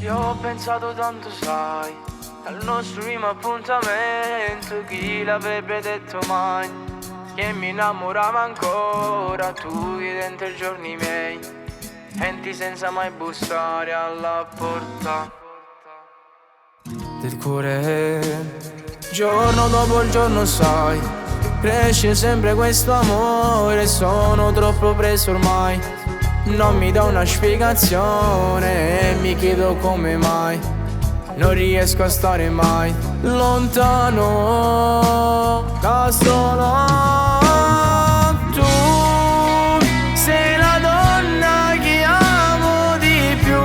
Io ho pensato tanto, sai, al nostro primo appuntamento. Chi l'avrebbe detto mai che mi innamorava ancora tu dentro i giorni miei, entri senza mai bussare alla porta del cuore. Giorno dopo il giorno, sai, cresce sempre questo amore. Sono troppo preso ormai, non mi dà una spiegazione e mi chiedo come mai non riesco a stare mai lontano da solo. Tu sei la donna che amo di più,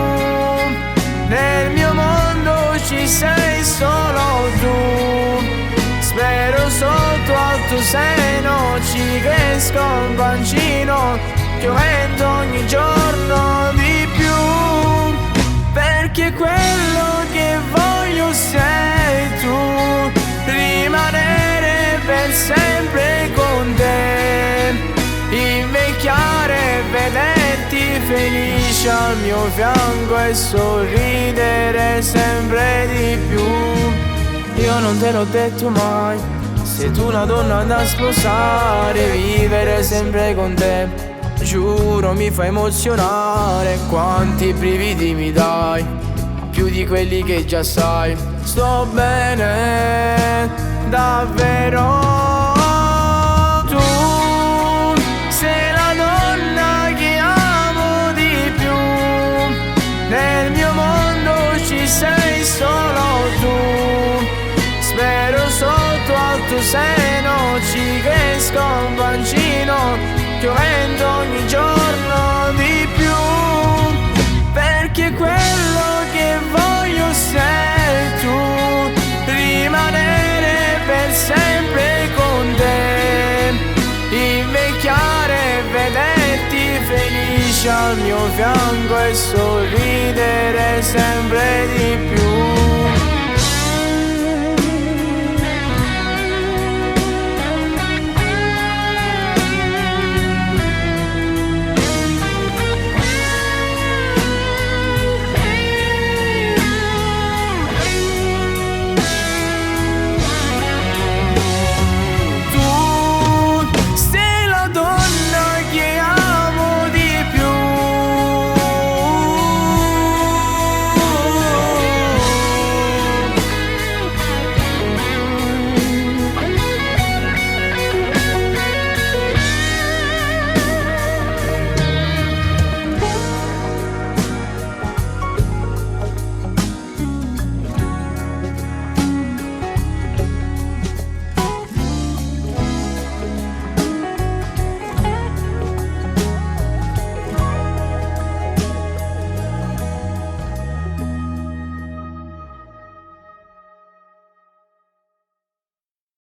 nel mio mondo ci sei solo tu. Spero sotto al tuo seno ci cresca un bambino, piovendo ogni giorno di più, perché quello che voglio sei tu, rimanere per sempre con te, invecchiare, vederti felice al mio fianco e sorridere sempre di più. Io non te l'ho detto mai, sei tu la donna da sposare, vivere sempre con te. Giuro mi fa emozionare, quanti brividi mi dai, più di quelli che già sai. Sto bene, davvero. Tu sei la donna che amo di più, nel mio mondo ci sei solo tu. Spero sotto al tuo seno ci cresca un bambino, piovendo ogni giorno di più, perché quello che voglio sei tu, rimanere per sempre con te, invecchiare, vederti felice al mio fianco e sorridere sempre di più.